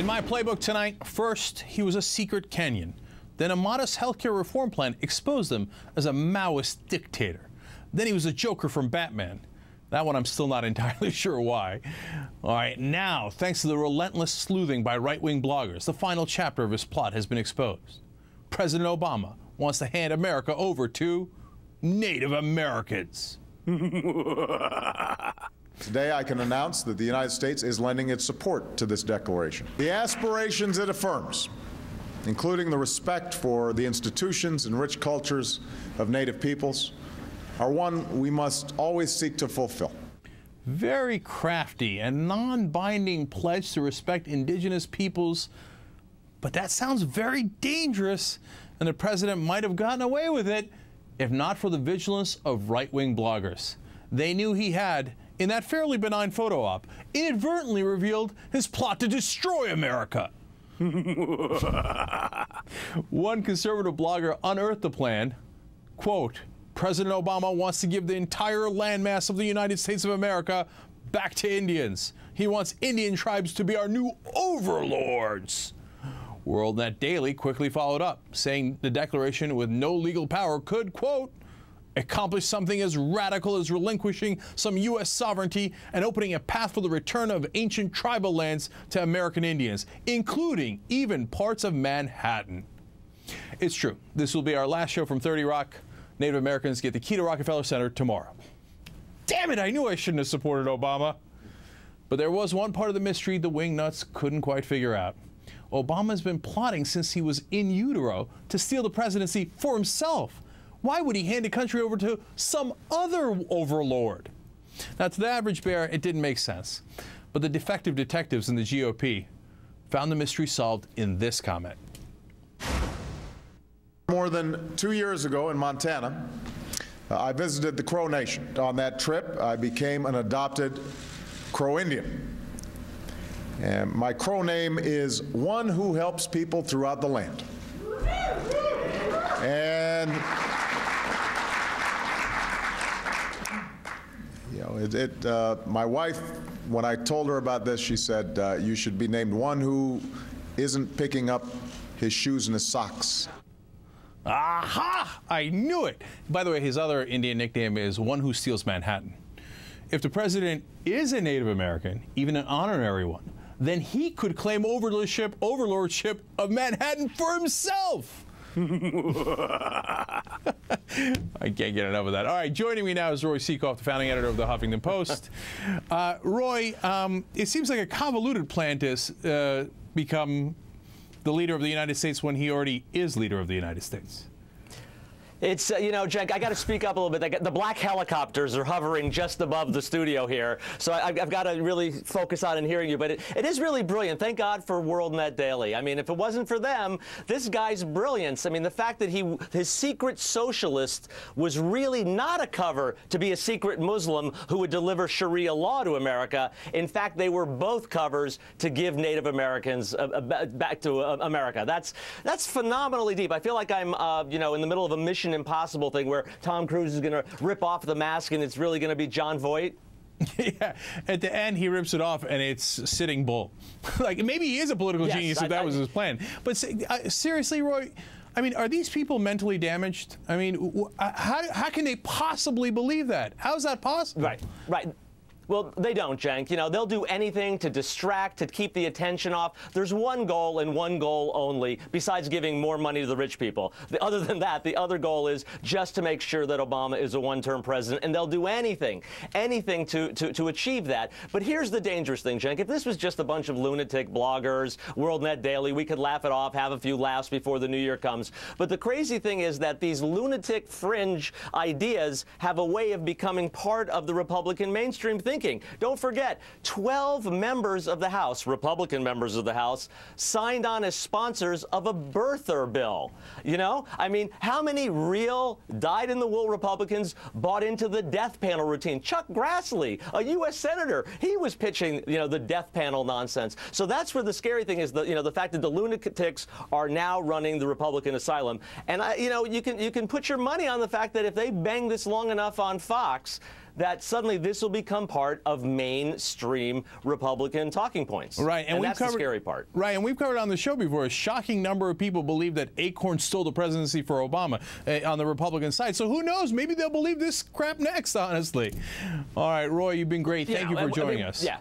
In my playbook tonight, first, he was a secret Kenyan. Then a modest healthcare reform plan exposed him as a Maoist dictator. Then he was a Joker from Batman. That one I'm still not entirely sure why. All right, now, thanks to the relentless sleuthing by right-wing bloggers, the final chapter of his plot has been exposed. President Obama wants to hand America over to Native Americans. Today, I can announce that the United States is lending its support to this declaration. The aspirations it affirms, including the respect for the institutions and rich cultures of Native peoples, are one we must always seek to fulfill. Very crafty and non-binding pledge to respect indigenous peoples, but that sounds very dangerous, and the president might have gotten away with it if not for the vigilance of right-wing bloggers. They knew he had, in that fairly benign photo op, inadvertently revealed his plot to destroy America. One conservative blogger unearthed the plan. Quote, President Obama wants to give the entire landmass of the United States of America back to Indians. He wants Indian tribes to be our new overlords. WorldNet Daily quickly followed up, saying the declaration with no legal power could, quote, accomplish something as radical as relinquishing some U.S. sovereignty and opening a path for the return of ancient tribal lands to American Indians, including even parts of Manhattan. It's true. This will be our last show from 30 Rock. Native Americans get the key to Rockefeller Center tomorrow. Damn it, I knew I shouldn't have supported Obama. But there was one part of the mystery the wingnuts couldn't quite figure out. Obama's been plotting since he was in utero to steal the presidency for himself. Why would he hand the country over to some other overlord? Now, to the average bear, it didn't make sense. But the defective detectives in the GOP found the mystery solved in this comment. More than 2 years ago in Montana, I visited the Crow Nation. On that trip, I became an adopted Crow Indian. And my Crow name is One Who Helps People Throughout the Land. And my wife, when I told her about this, she said, you should be named One Who Isn't Picking Up His Shoes and His Socks. Aha! I knew it. By the way, his other Indian nickname is One Who Steals Manhattan. If the president is a Native American, even an honorary one, then he could claim overlordship of Manhattan for himself. I can't get enough of that. All right, joining me now is Roy Sekoff, the founding editor of the Huffington Post. Roy, it seems like a convoluted plan to become the leader of the United States when he already is leader of the United States. It's, you know, Cenk, I got to speak up a little bit. The black helicopters are hovering just above the studio here, so I've got to really focus on hearing you. But it is really brilliant. Thank God for WorldNet Daily. I mean, if it wasn't for them, this guy's brilliance. I mean, the fact that his secret socialist was really not a cover to be a secret Muslim who would deliver Sharia law to America. In fact, they were both covers to give Native Americans back to America. That's phenomenally deep. I feel like I'm, you know, in the middle of a Mission Impossible thing where Tom Cruise is going to rip off the mask and it's really going to be John Voight. Yeah, at the end he rips it off and it's Sitting Bull. Like, maybe he is a political genius if that was his plan. But seriously, Roy, I mean, are these people mentally damaged? I mean, how can they possibly believe that? How is that possible? Right. Well, they don't, Cenk. You know, they'll do anything to distract, to keep the attention off. There's one goal and one goal only, besides giving more money to the rich people. Other than that, the other goal is just to make sure that Obama is a one-term president, and they'll do anything to achieve that. But here's the dangerous thing, Cenk. If this was just a bunch of lunatic bloggers, WorldNet Daily, we could laugh it off, have a few laughs before the new year comes. But the crazy thing is that these lunatic fringe ideas have a way of becoming part of the Republican mainstream thinking. Don't forget, 12 members of the House, Republican members of the House, signed on as sponsors of a birther bill. You know, I mean, how many real dyed-in-the-wool Republicans bought into the death panel routine? Chuck Grassley, a U.S. senator, he was pitching, you know, the death panel nonsense. So that's where the scary thing is, the fact that the lunatics are now running the Republican asylum. And you know, you can put your money on the fact that if they bang this long enough on Fox, that suddenly this will become part of mainstream Republican talking points. Right, and that's the scary part. Right, and we've covered on the show before, a shocking number of people believe that Acorn stole the presidency for Obama on the Republican side. So who knows? Maybe they'll believe this crap next, honestly. All right, Roy, you've been great. Thank you for joining us. Yeah.